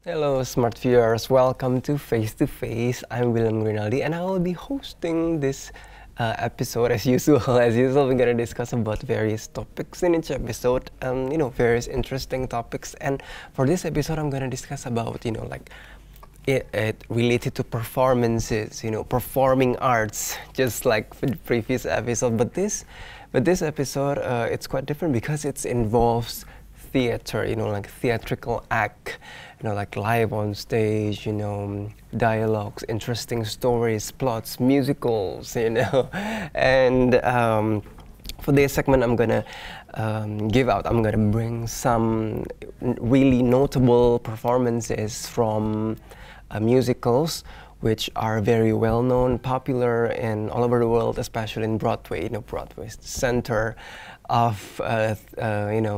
Hello, smart viewers. Welcome to Face to Face. I'm William Rinaldi, and I will be hosting this episode as usual. As usual, we're gonna discuss about various topics in each episode. Various interesting topics. And for this episode, I'm gonna discuss about it related to performances. Performing arts, just like the previous episode. But this episode, it's quite different because it involves theater. Like theatrical act. Like live on stage, dialogues, interesting stories, plots, musicals, And for this segment, I'm gonna bring some really notable performances from musicals, which are very well known, popular in all over the world, especially in Broadway. Broadway is the center of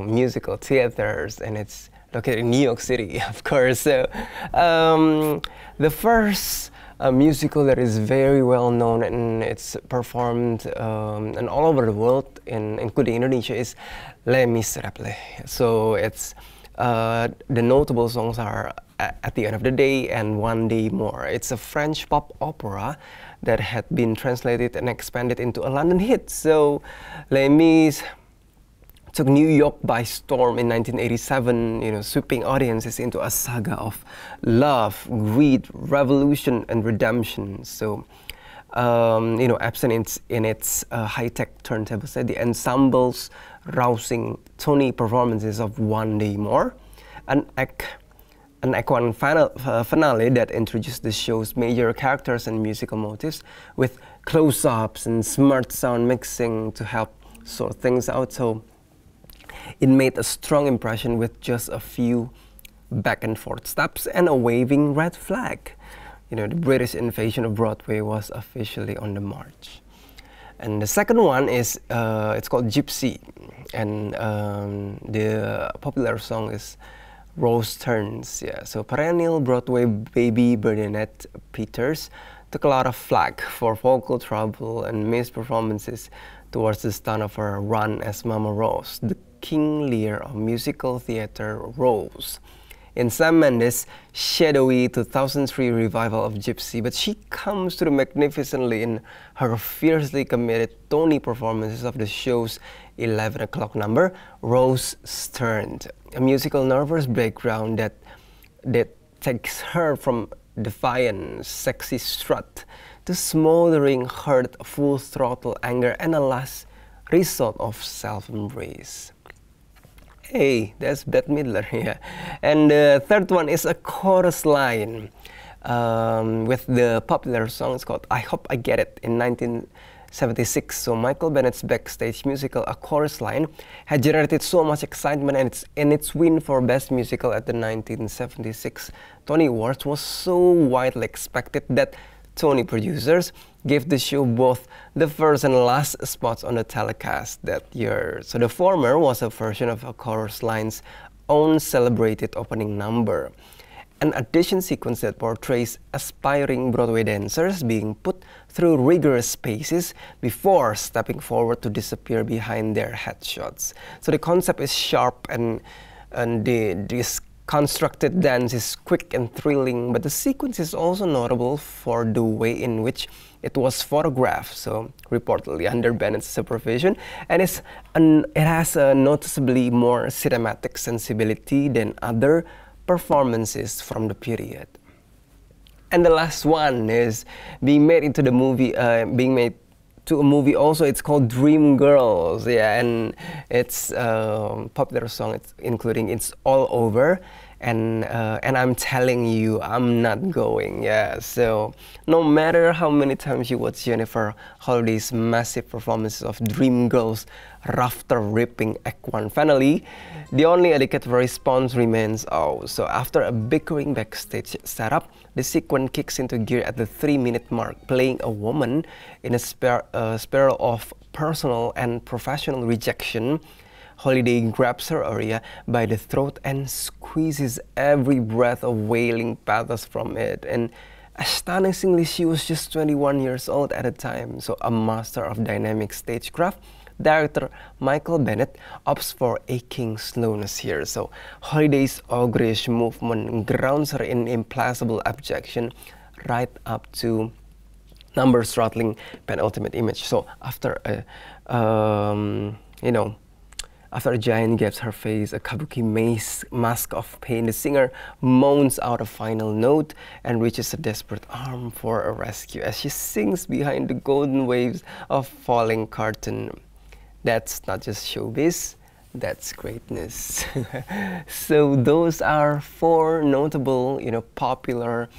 musical theaters, and it's located in New York City, of course. So the first musical that is very well known and it's performed and all over the world, including Indonesia, is Les Miserables. So it's the notable songs are At the End of the Day and One Day More. It's a French pop opera that had been translated and expanded into a London hit. So Les Mis took New York by storm in 1987, sweeping audiences into a saga of love, greed, revolution, and redemption. So, absent in its high-tech turntable set, the ensemble's rousing Tony performances of One Day More, an act one finale that introduced the show's major characters and musical motifs with close-ups and smart sound mixing to help sort things out. So it made a strong impression with just a few back and forth steps and a waving red flag. The British invasion of Broadway was officially on the march. And the second one is, it's called Gypsy. And the popular song is Rose Turns. Yeah, so perennial Broadway baby Bernadette Peters took a lot of flack for vocal trouble and missed performances towards the start of her run as Mama Rose, the King Lear of musical theater Rose, in Sam Mendes' shadowy 2003 revival of Gypsy, but she comes through magnificently in her fiercely committed Tony performances of the show's 11 o'clock number, Rose Turns, a musical nervous breakdown that takes her from defiant, sexy strut to smoldering hurt, full throttle anger, and a last resort of self-embrace. Hey, that's Bette Midler, yeah. And the third one is a chorus line with the popular song. It's called I Hope I Get It in 1976. So Michael Bennett's backstage musical, A Chorus Line, had generated so much excitement, and its win for Best Musical at the 1976 Tony Awards was so widely expected that Tony producers gave the show both the first and last spots on the telecast that year. So the former was a version of A Chorus Line's own celebrated opening number, an audition sequence that portrays aspiring Broadway dancers being put through rigorous paces before stepping forward to disappear behind their headshots. So the concept is sharp and this constructed dance is quick and thrilling, but the sequence is also notable for the way in which it was photographed, so reportedly under Bennett's supervision, and it has a noticeably more cinematic sensibility than other performances from the period. And the last one is being made to a movie also. It's called Dream Girls, yeah, and it's a popular song, including It's All Over and I'm Telling You I'm Not Going. Yeah, so no matter how many times you watch Jennifer Holiday's massive performances of Dreamgirls' rafter-ripping Act 1 finale, the only adequate response remains awe. So after a bickering backstage setup, the sequence kicks into gear at the 3-minute mark, playing a woman in a spiral of personal and professional rejection. Holiday grabs her area by the throat and squeezes every breath of wailing pathos from it. And astonishingly, she was just 21 years old at the time, so a master of dynamic stagecraft director Michael Bennett opts for aching slowness here. So Holiday's ogreish movement grounds her in implacable abjection right up to numbers throttling penultimate image. So after a after a giant gives her face a kabuki mask of pain, the singer moans out a final note and reaches a desperate arm for a rescue as she sings behind the golden waves of falling curtain. That's not just showbiz, that's greatness. So those are 4 notable, popular,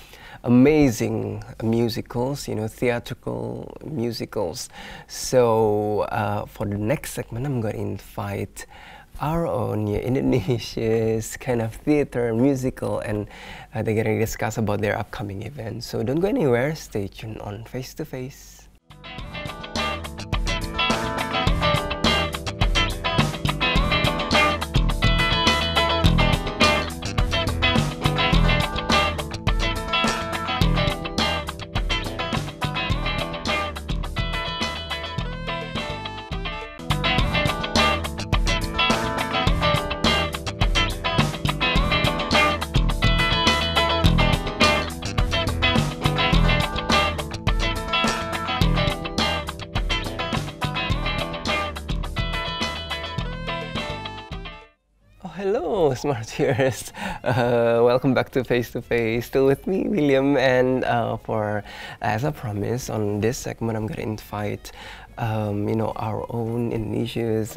amazing musicals, theatrical musicals. So for the next segment, I'm going to invite our own Indonesia's kind of theater musical, and they're going to discuss about their upcoming events. So don't go anywhere, stay tuned on Face to Face. Hello, smart viewers. Welcome back to Face to Face. Still with me, William, and as I promised, on this segment, I'm gonna invite, our own Indonesia's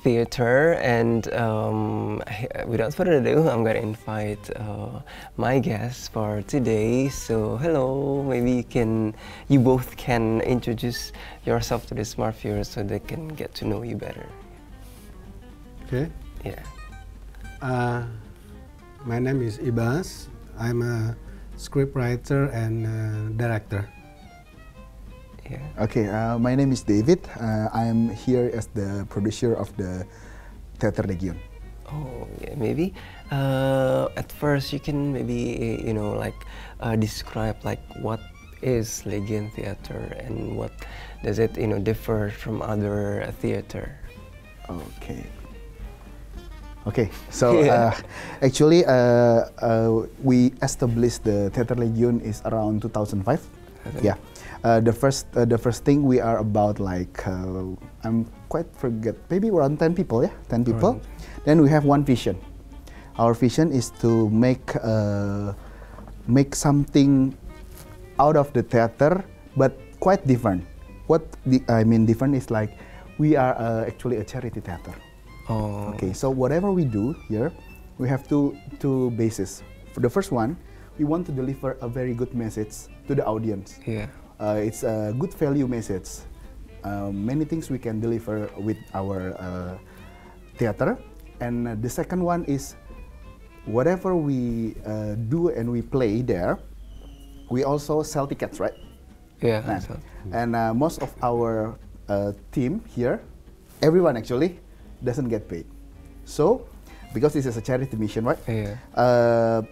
theater, and without further ado, I'm gonna invite my guest for today. So, hello. Maybe you both can introduce yourself to the smart viewers so they can get to know you better. Okay. Yeah. My name is Ibas. I'm a scriptwriter and director. Yeah. Okay, my name is David. I'm here as the producer of the Theater Legiun. Oh, yeah, maybe at first you can maybe, describe like what is Legiun Theater and what does it, differ from other theater? Okay. Okay, so actually we established the Theater Legiun is around 2005. Yeah, the first thing we are about like I'm quite forget, maybe around 10 people, yeah, 10 people. Right. Then we have one vision. Our vision is to make something out of the theater, but quite different. What I mean different is like we are actually a charity theater. Oh. Okay, so whatever we do here, we have two bases. For the first one, we want to deliver a very good message to the audience. Yeah. It's a good value message. Many things we can deliver with our theater. And the second one is whatever we do and we play there, we also sell tickets, right? Yeah. And most of our team here, everyone actually, doesn't get paid. So, because this is a charity mission, right? Yeah.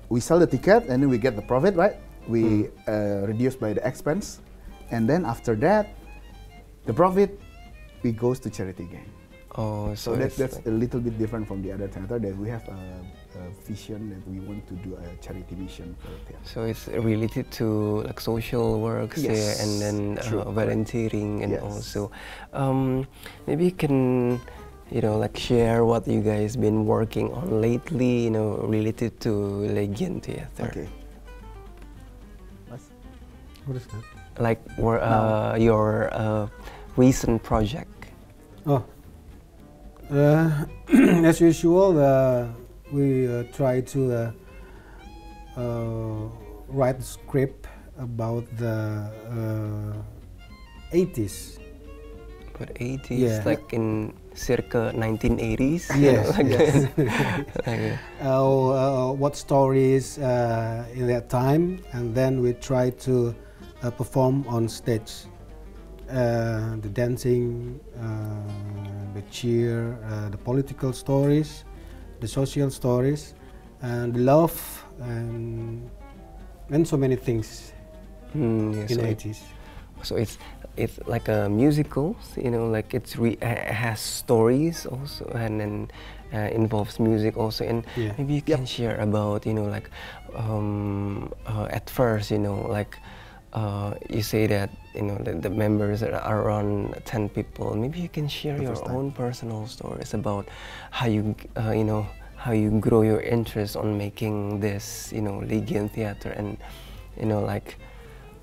We sell the ticket and then we get the profit, right? We reduce by the expense, and then after that, the profit we goes to charity again. Oh, so that's a little bit different from the other theater. That we have a vision that we want to do a charity mission for the theater. So it's related to like social works, yes, yeah, and then volunteering, and yes. also maybe you can share what you guys been working on lately, related to Legiun Theater. Okay. What is that? Like your recent project. Oh. As usual, we try to write a script about the 80s. But 80s, yeah. like in circa 1980s? Yes. Yes. What stories in that time, and then we try to perform on stage. The dancing, the cheer, the political stories, the social stories, and the love, and so many things Yes, in the 80s. So it's it's like a musical, you know, like it has stories also, and then involves music also. And maybe you can share about, you know, like at first, you know, like you say that, you know, the members are around 10 people. Maybe you can share your own personal stories about how you, you know, how you grow your interest on making this, you know, Legiun theater, and, you know, like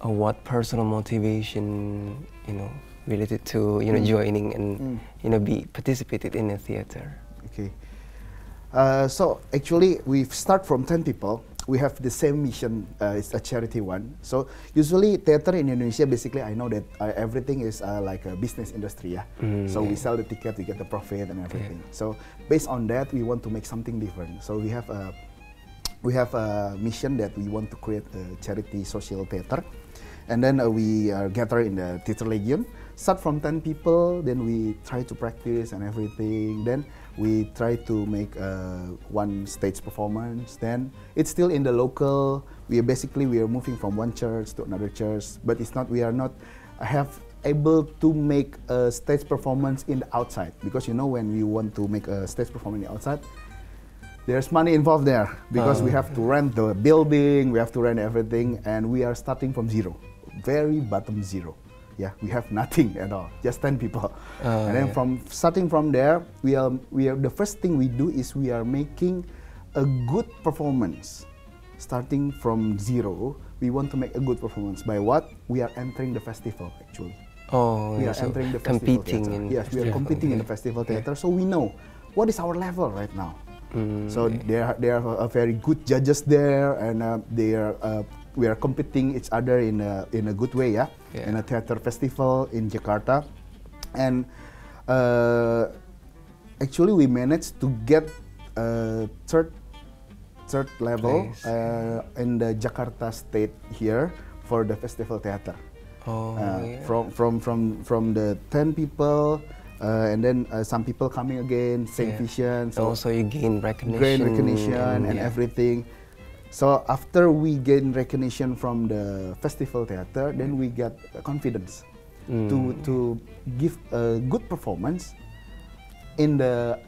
what personal motivation, you know, related to, you know, joining and, you know, be participated in a theater. Okay. So actually, we start from 10 people. We have the same mission. It's a charity one. So usually theater in Indonesia, basically, I know that everything is like a business industry, yeah. So we sell the ticket, we get the profit and everything. So based on that, we want to make something different. So we have a mission that we want to create a charity social theater, and then we gather in the Theater Legiun. Start from 10 people, then we try to practice and everything. Then we try to make one stage performance. Then it's still in the local. We are moving from one church to another church, but it's not. We are not able to make a stage performance in the outside, because you know, when we want to make a stage performance in the outside, there's money involved there, because we have to rent the building, we have to rent everything, and we are starting from zero, very bottom zero. Yeah, we have nothing at all, just 10 people. And then starting from there, we are the first thing we do is we are making a good performance. Starting from zero, we want to make a good performance. By what? We are entering the festival, actually. Oh, we are so entering the festival competing theater. in Yes, we are competing in the festival theater, so we know what is our level right now. So there are very good judges there, and we are competing each other in a good way, yeah? In a theater festival in Jakarta, and actually we managed to get third level in the Jakarta state here for the festival theater. From the 10 people. And then some people coming again, same vision. So also you gain recognition, and everything. So after we gain recognition from the festival theater, then we get confidence to give a good performance in the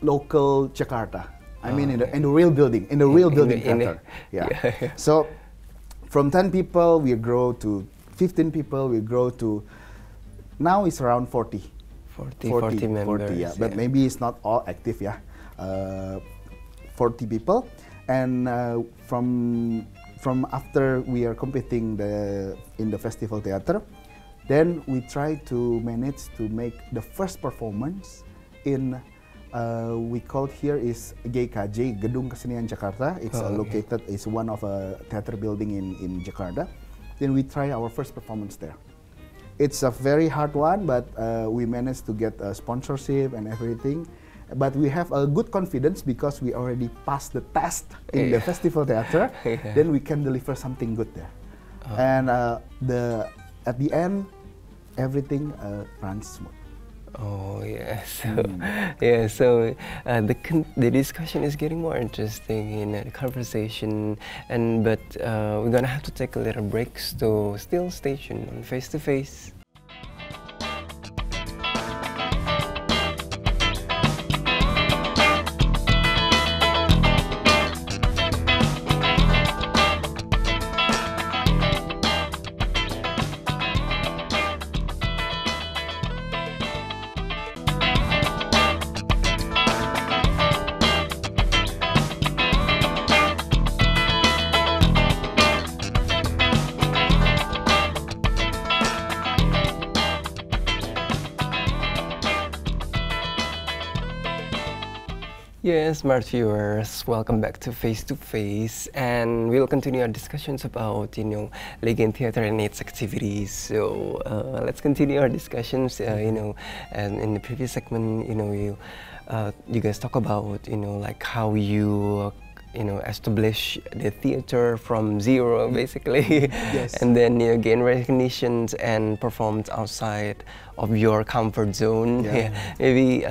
local Jakarta. I mean, in the real building, theater. So from 10 people, we grow to 15 people. We grow to now it's around 40 members. Yeah. But maybe it's not all active, 40 people. And from after we are competing in the festival theater, then we try to manage to make the first performance in we call here is GKJ, Gedung Kesenian Jakarta. It's located, it's one of a theater building in Jakarta. Then we try our first performance there. It's a very hard one, but we managed to get a sponsorship and everything. But we have a good confidence because we already passed the test in the festival theater. Then we can deliver something good there. And at the end, everything runs smooth. Oh yeah, so the discussion is getting more interesting in the conversation, but we're gonna have to take a little break, so still stay tuned on Face to Face. Yes, smart viewers, welcome back to Face to Face, and we'll continue our discussions about, you know, Legiun Theater and its activities. So let's continue our discussions. You know, and in the previous segment, you know, you guys talk about, you know, like how you establish the theater from zero, basically. Yes. And then you gain recognitions and performed outside of your comfort zone. Yeah. Maybe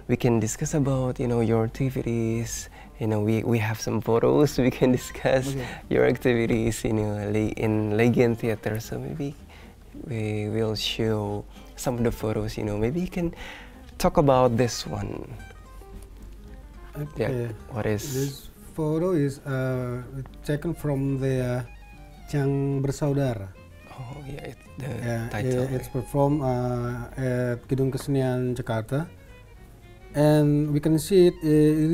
we can discuss about, you know, your activities we have some photos we can discuss your activities, in Legiun Theater. So maybe we will show some of the photos. Maybe you can talk about this one. Okay. Yeah. What is this photo? Is taken from the Yang Bersaudara. Oh yeah, it's the title. It's performed at Gedung Kesenian Jakarta, and we can see it.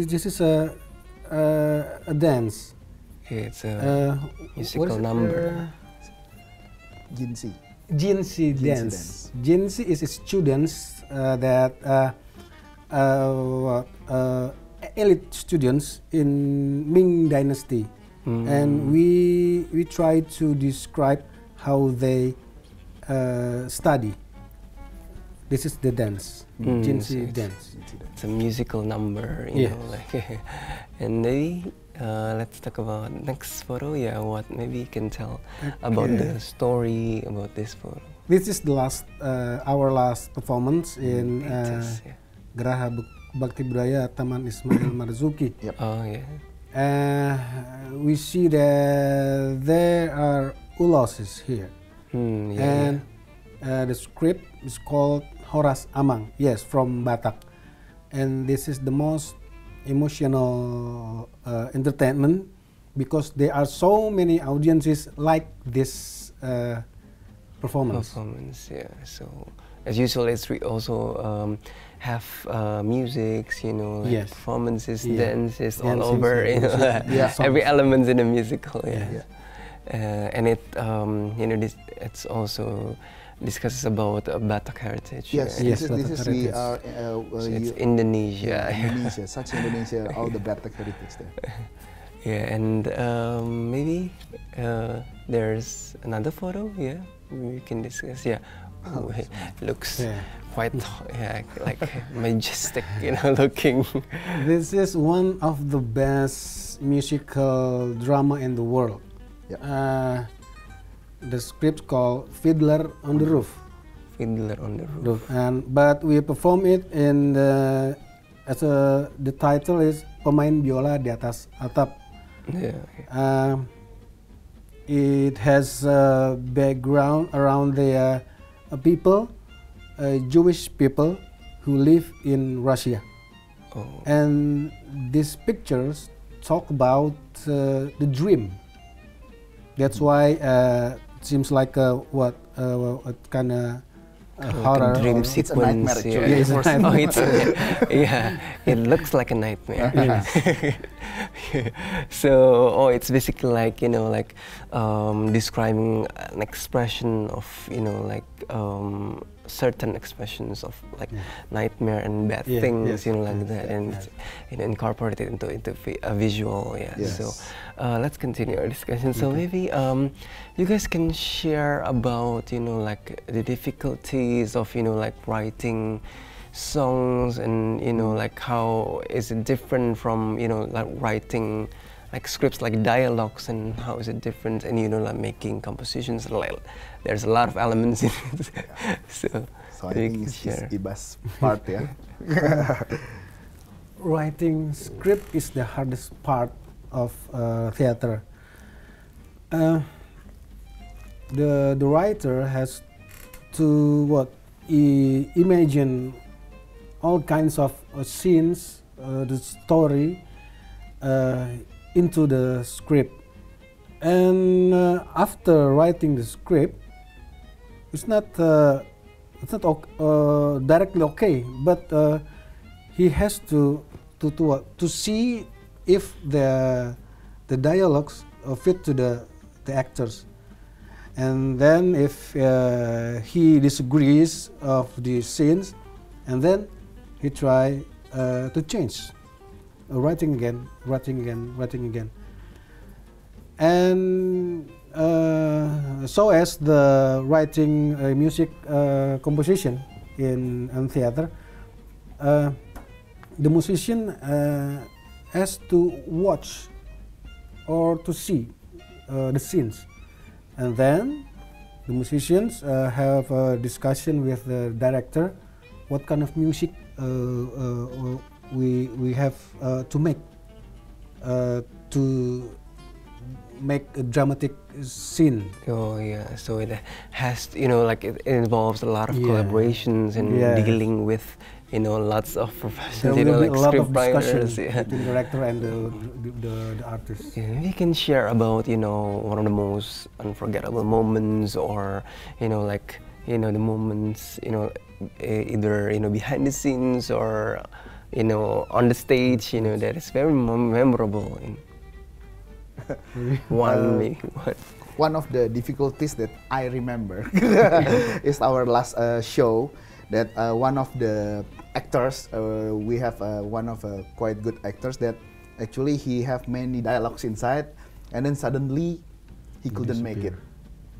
This is a dance. It's a musical number. Jinsi. Jinsi dance. Jinsi is students that elite students in Ming Dynasty, and we try to describe how they study. This is the dance, Jinsi dance. It's a musical number, you know, like, and maybe let's talk about next photo. Yeah, what maybe you can tell about the story about this photo. This is the last, our last performance in Geraha Bakti Budaya Taman Ismail Marzuki. Yep. Oh yeah. We see that there are ulosses here, and the script is called Horas Amang. Yes, from Batak, and this is the most emotional entertainment because there are so many audiences like this performance. Yeah. So as usual, we also have musics, like performances, dances all over, every element in a musical. And it, it's also discusses about Batak heritage. Yes, this is we are. So it's Indonesia. Indonesia, such Indonesia, all the Batak heritage there. Yeah, and maybe there's another photo. Yeah, we can discuss. Yeah, it looks quite like majestic, looking. This is one of the best musical drama in the world. The script called Fiddler on the Roof. Fiddler on the Roof. But we perform it in the title is Pemain Biola di Atas Atap. Yeah. It has a background around the people, Jewish people who live in Russia. Oh. And these pictures talk about the dream. That's why it seems like what kind of horror. Like a dream sequence. It's a nightmare actually. It looks like a nightmare. So, it's basically like describing an expression of certain expressions of nightmare and bad things, like that, and it incorporated into a visual. So let's continue our discussion. So maybe you guys can share about the difficulties of writing songs, and how is it different from writing scripts like dialogues, and how is it different, and making compositions. There's a lot of elements in it. So I think it's Ibas part, Writing script is the hardest part of theater. The writer has to imagine all kinds of scenes, the story into the script, and after writing the script, it's not directly okay, but he has to see if the dialogues fit to the actors, and then if he disagrees of the scenes, and then he try to change, writing again, and so as the writing music composition in theater, the musician has to watch or to see the scenes, and then the musicians have a discussion with the director what kind of music we have to make. to make a dramatic scene. Oh yeah, so it has, like it involves a lot of Yeah. collaborations and Yes. dealing with, lots of There professionals, will be like a lot of discussion scriptwriters. Yeah. between the director and the artist. Yeah, maybe you can share about, one of the most unforgettable moments, or, like, the moments, either, behind the scenes or, on the stage, that is very memorable. Maybe one. One of the difficulties that I remember is our last show, that one of the actors, we have one of quite good actors that actually he have many dialogues inside, and then suddenly he couldn't make it.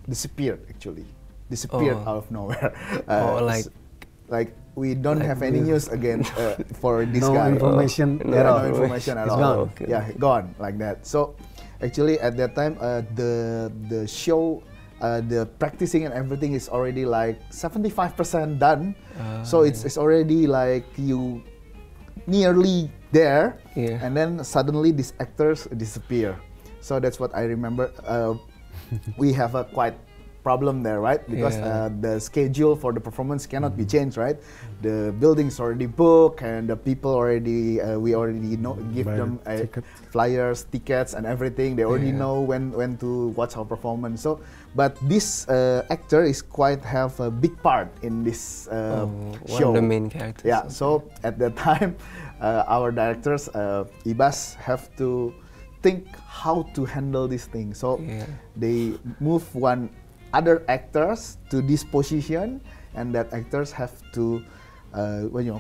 Disappeared actually. Disappeared Oh. out of nowhere. Like we don't like have any the- news again for this No guy. information No at No all. information at It's all. gone. Okay. Yeah, gone like that. So actually at that time the show, the practicing and everything is already like 75% done. So it's already like you nearly there, Yeah. and then suddenly these actors disappear. So that's what I remember. We have a quite problem there, right? Because Yeah. the schedule for the performance cannot be changed, right? The building's already booked, and the people already we already give Buy them the ticket. flyers, tickets, and everything. They already Yeah. know when to watch our performance. So, but this actor is quite have a big part in this show. One of the main characters. Yeah. So at that time, our directors, Ibas, have to think how to handle this thing. So Yeah. they move one other actors to this position, and that actors have to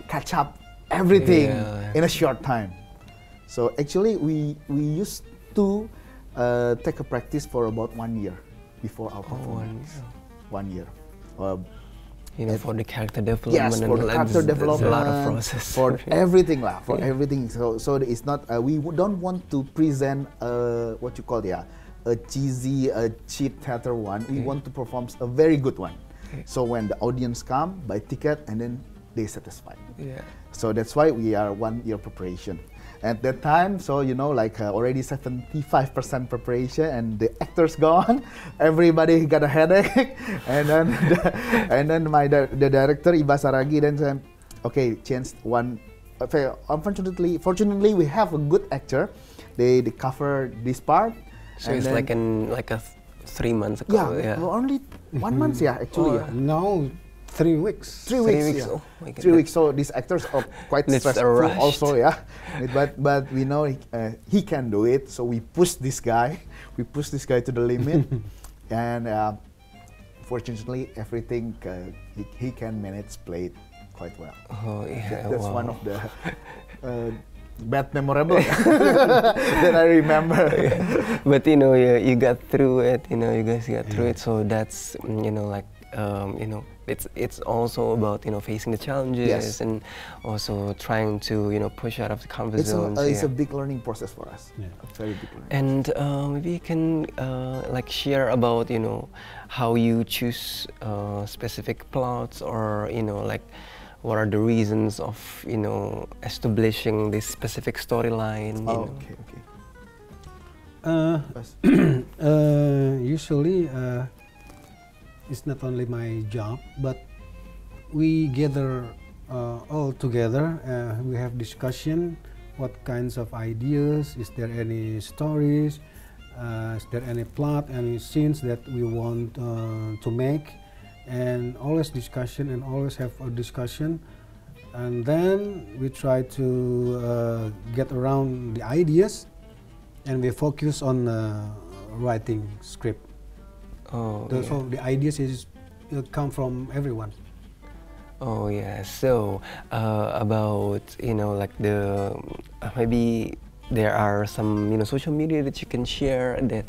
catch up everything Yeah. in a short time. So actually we used to take a practice for about 1 year before our performance. 1 1 year. For the character development. Yes, and for the character there's development, a lot of process. for everything lah, for Yeah. everything. So it's not don't want to present what you call a cheesy, a cheap theater one. We Okay. want to perform a very good one. Okay. So when the audience come, buy ticket, and then they satisfied. Yeah. So that's why we are 1 year preparation. At that time, so already 75% preparation, and the actors gone. Everybody got a headache, and then the director Ibas Saragi then said, okay, change one. Fortunately, we have a good actor. They cover this part. So and it's then- like a 3 months ago. yeah, only 1 month, yeah, actually. Oh, Yeah. No, 3 weeks. 3 3 weeks, weeks, yeah. oh my 3 goodness. weeks. So these actors are quite It's stressful rushed. also, yeah. But we know he can do it, so we push this guy. We push this guy to the limit, and fortunately, everything he can manage, play it quite well. Oh yeah. That's wow. one of the bad memorable that I remember. But you got through it. You guys got through it. So that's it's also about facing the challenges Yes. and also trying to push out of the comfort It's zones. a yeah. big learning process for us. Yeah. A very big learning. And maybe you can share about how you choose specific plots, or what are the reasons of establishing this specific storyline. Okay. Yes. Usually, it's not only my job, but we gather all together. We have discussion. What kinds of ideas? Is there any stories? Is there any plot? Any scenes that we want to make? And always discussion, and always have a discussion. And then we try to get around the ideas, and we focus on writing script. Oh, So the ideas come from everyone. Oh yeah. So about the maybe there are some social media that you can share that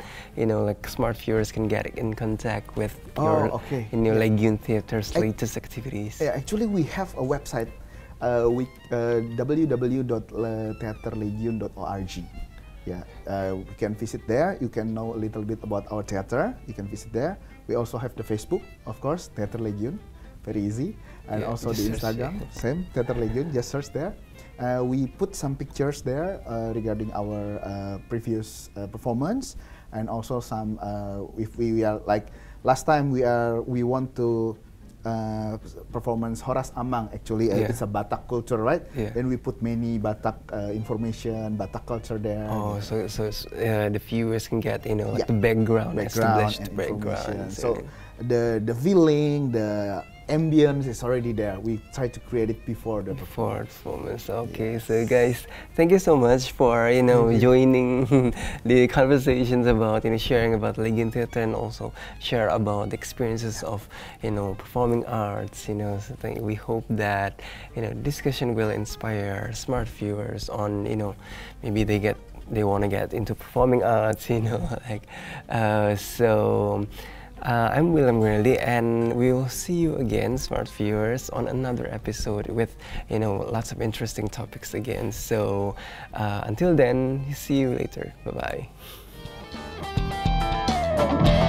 smart viewers can get in contact with your okay. Legiun Theater's latest activities. Yeah, actually, we have a website, www.theaterlegiun.org. Yeah, you can visit there. You can know a little bit about our theater. You can visit there. We also have the Facebook, of course, Theater Legiun. very easy. And Yeah, also just the search, Instagram, yeah. same, Theater Legiun, just search there. We put some pictures there regarding our previous performance, and also some if we are like last time we want to performance Horas Amang, actually Yeah. it's a Batak culture, right? Yeah. Then we put many Batak information, Batak culture there. Oh, so the viewers can get, you know, like Yeah. the background, Background established and background. information. So the feeling, the ambience is already there. We try to create it before the Before performance. Okay, Yes. so guys, thank you so much for, you know, joining the conversations about, you know, sharing about Legiun Theater, and also share about the experiences of, you know, performing arts. You know, so we hope that, you know, discussion will inspire smart viewers on, you know, maybe they want to get into performing arts. You know, like so. I'm William Gurnley, and we will see you again, smart viewers, on another episode with, you know, lots of interesting topics again. So until then, see you later. Bye bye.